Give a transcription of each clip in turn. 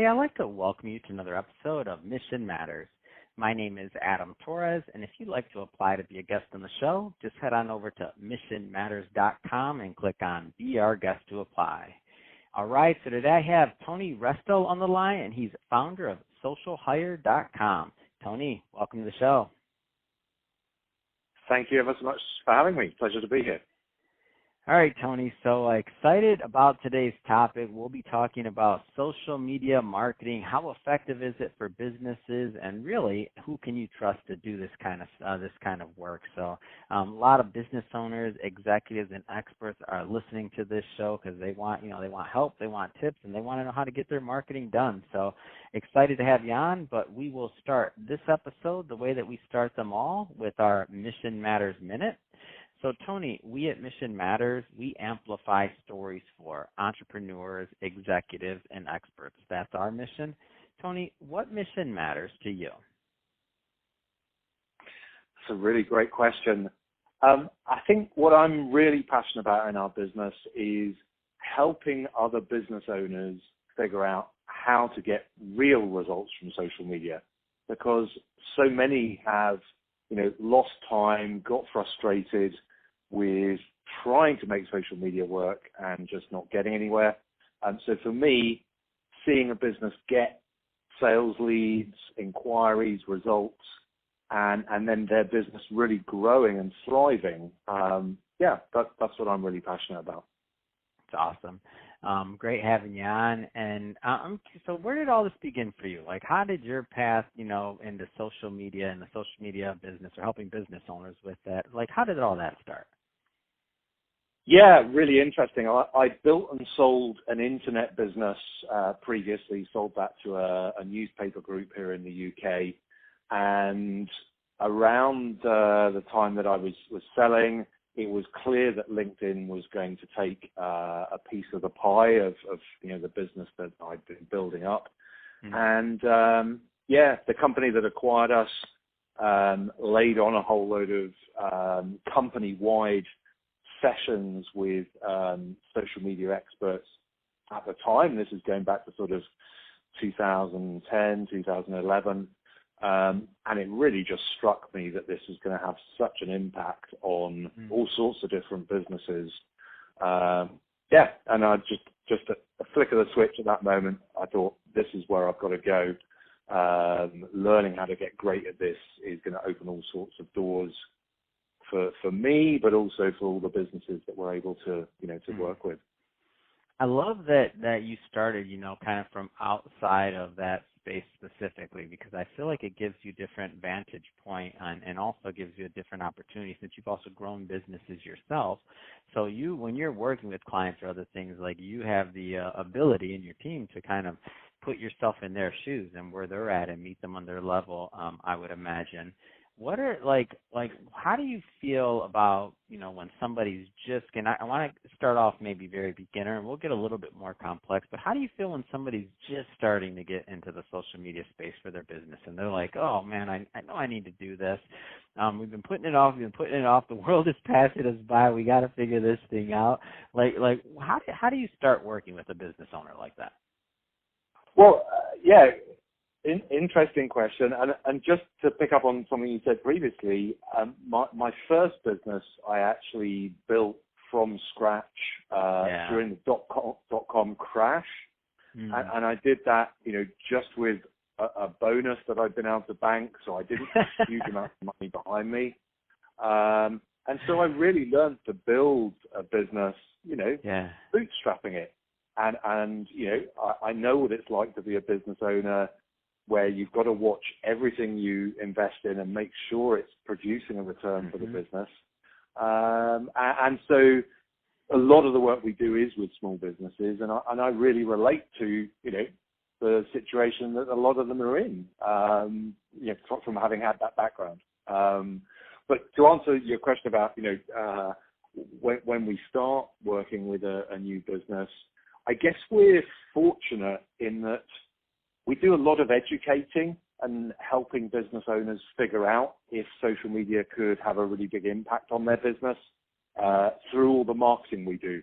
Hey, I'd like to welcome you to another episode of Mission Matters. My name is Adam Torres, and if you'd like to apply to be a guest on the show, just head on over to missionmatters.com and click on Be Our Guest to apply. All right, so today I have Tony Resto on the line, and he's founder of socialhire.com. Tony, welcome to the show. Thank you ever so much for having me. Pleasure to be here. All right, Tony, so excited about today's topic. We'll be talking about social media marketing. How effective is it for businesses, and really, who can you trust to do this kind of work? So, a lot of business owners, executives, and experts are listening to this show because they want help, they want tips, and they want to know how to get their marketing done. So, excited to have you on. But we will start this episode the way that we start them all, with our Mission Matters Minute. So, Tony, we at Mission Matters, we amplify stories for entrepreneurs, executives, and experts. That's our mission. Tony, what mission matters to you? It's a really great question. I think what I'm really passionate about in our business is helping other business owners figure out how to get real results from social media, because so many have, lost time, got frustrated with trying to make social media work and just not getting anywhere. And so for me, seeing a business get sales leads, inquiries, results, and then their business really growing and thriving, that's what I'm really passionate about. It's awesome. Great having you on. And so where did all this begin for you? Like, how did your path, into social media and the social media business, or helping business owners with that, like, how did all that start? Yeah, really interesting. I built and sold an internet business previously, sold that to a newspaper group here in the UK. And around the time that I was selling, it was clear that LinkedIn was going to take a piece of the pie of the business that I'd been building up. Mm-hmm. And the company that acquired us laid on a whole load of company-wide sessions with social media experts at the time. This is going back to sort of 2010, 2011. And it really just struck me that this is going to have such an impact on all sorts of different businesses. And I just a flick of the switch at that moment, I thought, this is where I've got to go. Learning how to get great at this is going to open all sorts of doors for me, but also for all the businesses that we're able to work with. I love that you started, kind of from outside of that space specifically, because I feel like it gives you different vantage point and also gives you a different opportunity, since you've also grown businesses yourself. So when you're working with clients or other things, like, you have the ability in your team to kind of put yourself in their shoes and where they're at and meet them on their level, I would imagine. What are, how do you feel about, when somebody's I want to start off maybe very beginner, and we'll get a little bit more complex, but how do you feel when somebody's just starting to get into the social media space for their business, and they're like, oh man, I know I need to do this. We've been putting it off, the world is passing us by, we got to figure this thing out. How do you start working with a business owner like that? Well, interesting question, and just to pick up on something you said previously, my first business I actually built from scratch during the dot-com crash, and I did that, just with a bonus that I'd been able to bank, so I didn't have a huge amount of money behind me, and so I really learned to build a business, bootstrapping it, and I know what it's like to be a business owner, where you've got to watch everything you invest in and make sure it's producing a return for the business. And so a lot of the work we do is with small businesses, and I really relate to, the situation that a lot of them are in, from having had that background. But to answer your question about, when we start working with a new business, I guess we're fortunate in that we do a lot of educating and helping business owners figure out if social media could have a really big impact on their business through all the marketing we do.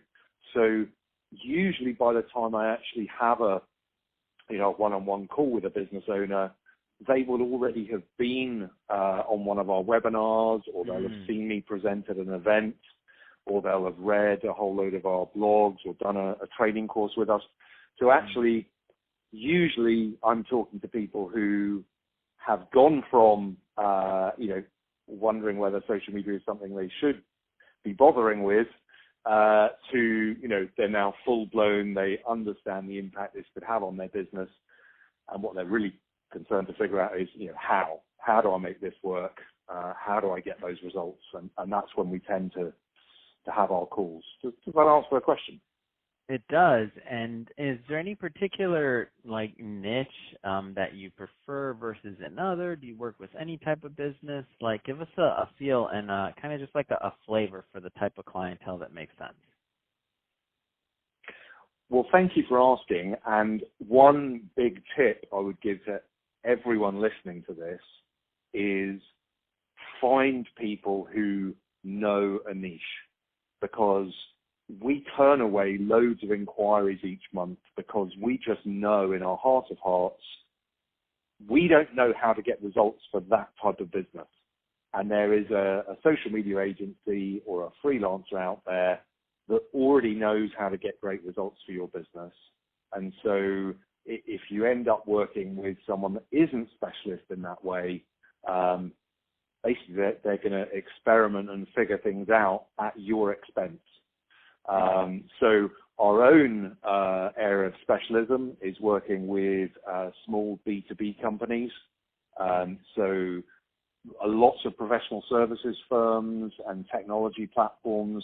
So usually by the time I actually have a a one-on-one call with a business owner, they will already have been on one of our webinars, or they'll have seen me present at an event, or they'll have read a whole load of our blogs or done a training course with us. So actually, usually I'm talking to people who have gone from, wondering whether social media is something they should be bothering with, to, they're now full-blown, they understand the impact this could have on their business, and what they're really concerned to figure out is, how do I make this work? How do I get those results? And that's when we tend to have our calls. Does that answer the question? It does. And is there any particular niche that you prefer versus another? Do you work with any type of business? Give us a feel and kind of just a flavor for the type of clientele that makes sense. Well, thank you for asking. And one big tip I would give to everyone listening to this is find people who know a niche, because we turn away loads of inquiries each month because we just know in our heart of hearts, we don't know how to get results for that type of business. And there is a social media agency or a freelancer out there that already knows how to get great results for your business. And so if you end up working with someone that isn't specialist in that way, basically they're going to experiment and figure things out at your expense. So our own area of specialism is working with small B2B companies. So lots of professional services firms and technology platforms.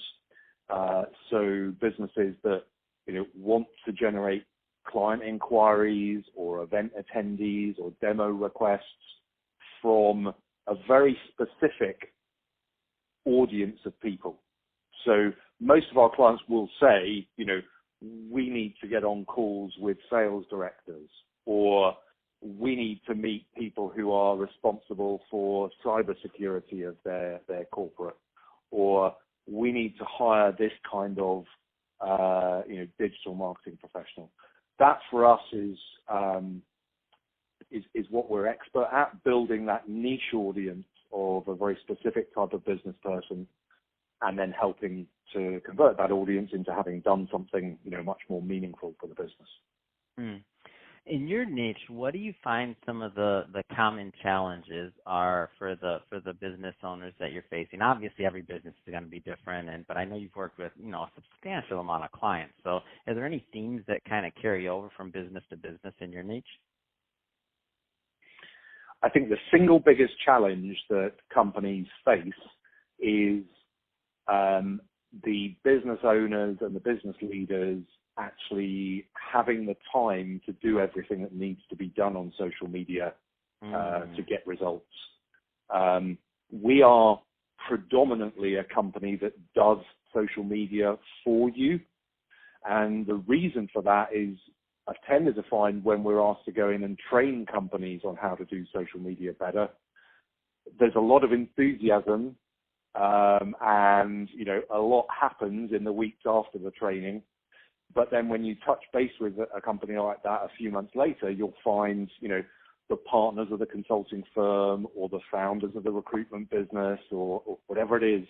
So businesses that want to generate client inquiries or event attendees or demo requests from a very specific audience of people. So most of our clients will say, we need to get on calls with sales directors, or we need to meet people who are responsible for cybersecurity of their corporate, or we need to hire this kind of digital marketing professional. That for us is what we're expert at, building that niche audience of a very specific type of business person, and then helping to convert that audience into having done something, much more meaningful for the business. In your niche, what do you find some of the common challenges are for the business owners that you're facing? Obviously, every business is going to be different, but I know you've worked with a substantial amount of clients. So, are there any themes that kind of carry over from business to business in your niche? I think the single biggest challenge that companies face is the business owners and the business leaders actually having the time to do everything that needs to be done on social media to get results. We are predominantly a company that does social media for you. And the reason for that is I've tended to find when we're asked to go in and train companies on how to do social media better, there's a lot of enthusiasm and, a lot happens in the weeks after the training. But then when you touch base with a company like that a few months later, you'll find, the partners of the consulting firm or the founders of the recruitment business or whatever it is,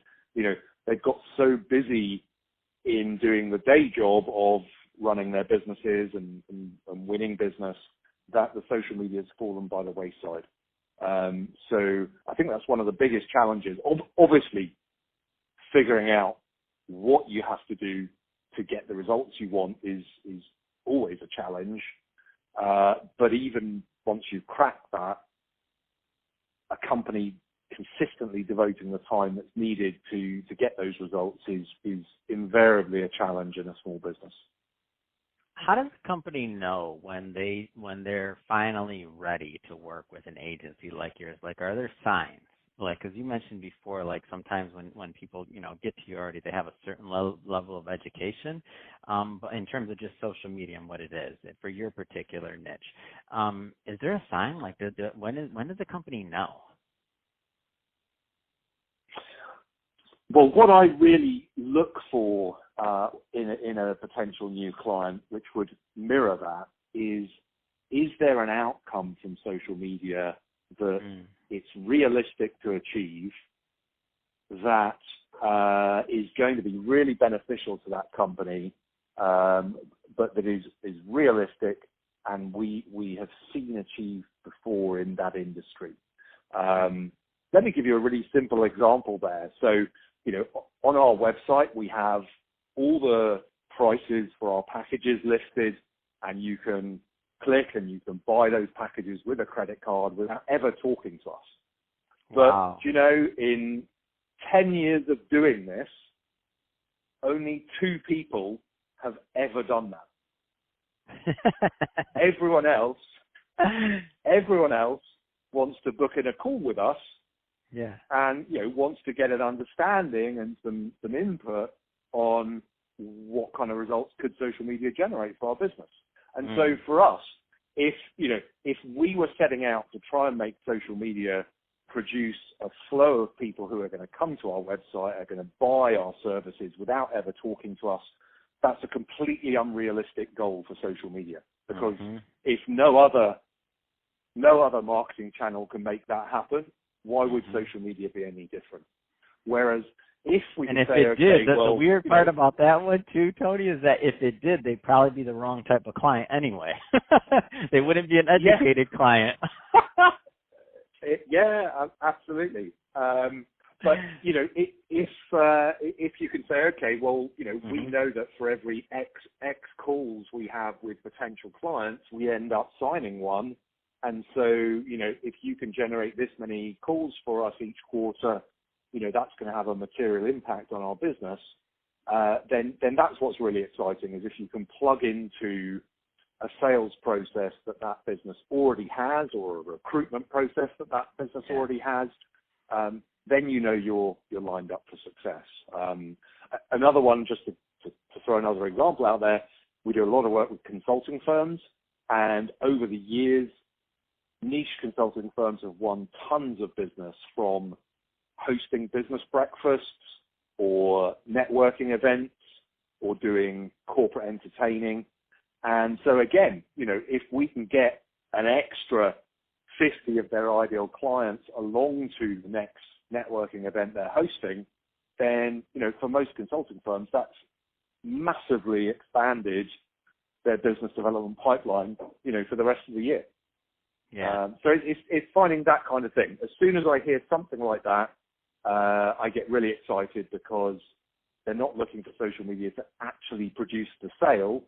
they've got so busy in doing the day job of running their businesses and winning business that the social media has fallen by the wayside. So I think that's one of the biggest challenges. Obviously, figuring out what you have to do to get the results you want is always a challenge. But even once you've cracked that, a company consistently devoting the time that's needed to get those results is invariably a challenge in a small business. How does the company know when they're finally ready to work with an agency like yours? Are there signs? Because you mentioned before, sometimes when people, get to you already, they have a certain level of education. But in terms of just social media and what it is for your particular niche, is there a sign? When does the company know? Well, what I really look for in a potential new client, which would mirror that, is is there an outcome from social media that it's realistic to achieve that is going to be really beneficial to that company, but that is realistic and we have seen achieved before in that industry. Let me give you a really simple example there. So, on our website, we have all the prices for our packages listed, and you can click and you can buy those packages with a credit card without ever talking to us. Wow. But, in 10 years of doing this, only 2 people have ever done that. Everyone else wants to book in a call with us, and wants to get an understanding and some input on what kind of results could social media generate for our business. And so for us, if we were setting out to try and make social media produce a flow of people who are going to come to our website, are going to buy our services without ever talking to us, that's a completely unrealistic goal for social media, because if no other marketing channel can make that happen, why would social media be any different? Whereas if we and if say, it did, the weird part about that one too, Tony, is that if it did, they'd probably be the wrong type of client anyway. They wouldn't be an educated client. Absolutely. But if you can say, okay, well, we know that for every X calls we have with potential clients, we end up signing one, and so if you can generate this many calls for us each quarter, that's going to have a material impact on our business. Then that's what's really exciting, is if you can plug into a sales process that business already has, or a recruitment process that business already has, then you're lined up for success. Another one, just to throw another example out there, we do a lot of work with consulting firms, and over the years, niche consulting firms have won tons of business from hosting business breakfasts or networking events or doing corporate entertaining. And so again, if we can get an extra 50 of their ideal clients along to the next networking event they're hosting, then, for most consulting firms, that's massively expanded their business development pipeline, for the rest of the year. So it's finding that kind of thing. As soon as I hear something like that, I get really excited, because they're not looking for social media to actually produce the sale.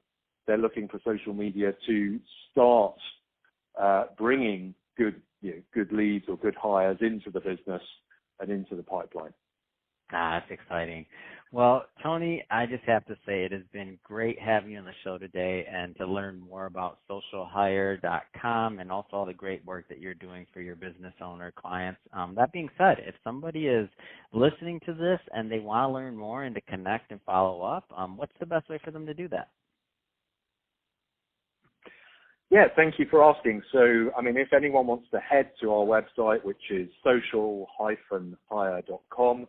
They're looking for social media to start bringing good leads or good hires into the business and into the pipeline. That's exciting. Well, Tony, I just have to say it has been great having you on the show today, and to learn more about socialhire.com and also all the great work that you're doing for your business owner clients. That being said, if somebody is listening to this and they want to learn more and to connect and follow up, what's the best way for them to do that? Yeah, thank you for asking. So, if anyone wants to head to our website, which is social-hire.com,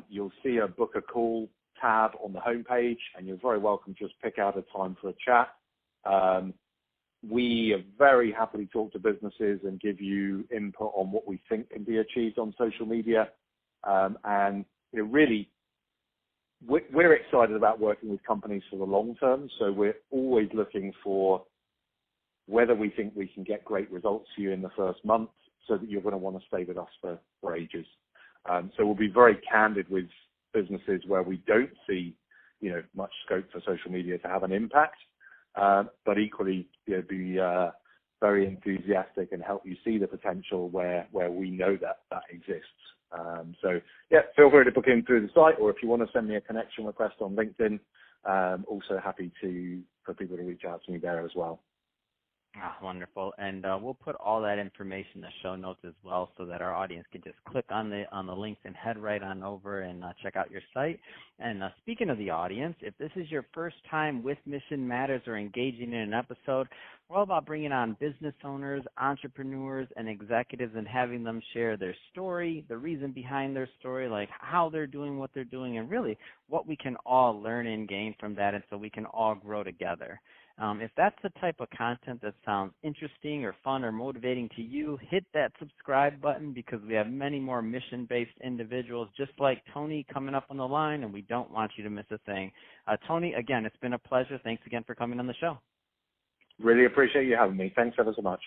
you'll see a book a call tab on the homepage, and you're very welcome to just pick out a time for a chat. We very happily talk to businesses and give you input on what we think can be achieved on social media. And really, we're excited about working with companies for the long term. So we're always looking for whether we think we can get great results for you in the first month, so that you're going to want to stay with us for ages. So we'll be very candid with businesses where we don't see, much scope for social media to have an impact, but equally, be very enthusiastic and help you see the potential where we know that exists. So feel free to book in through the site, or if you want to send me a connection request on LinkedIn, also happy for people to reach out to me there as well. Wonderful. And we'll put all that information in the show notes as well, so that our audience can just click on the links and head right on over and check out your site. And speaking of the audience, if this is your first time with Mission Matters or engaging in an episode, we're all about bringing on business owners, entrepreneurs, and executives and having them share their story, the reason behind their story, like how they're doing what they're doing, and really what we can all learn and gain from that, and so we can all grow together. If that's the type of content that sounds interesting or fun or motivating to you, hit that subscribe button, because we have many more mission-based individuals just like Tony coming up on the line, and we don't want you to miss a thing. Tony, again, it's been a pleasure. Thanks again for coming on the show. Really appreciate you having me. Thanks ever so much.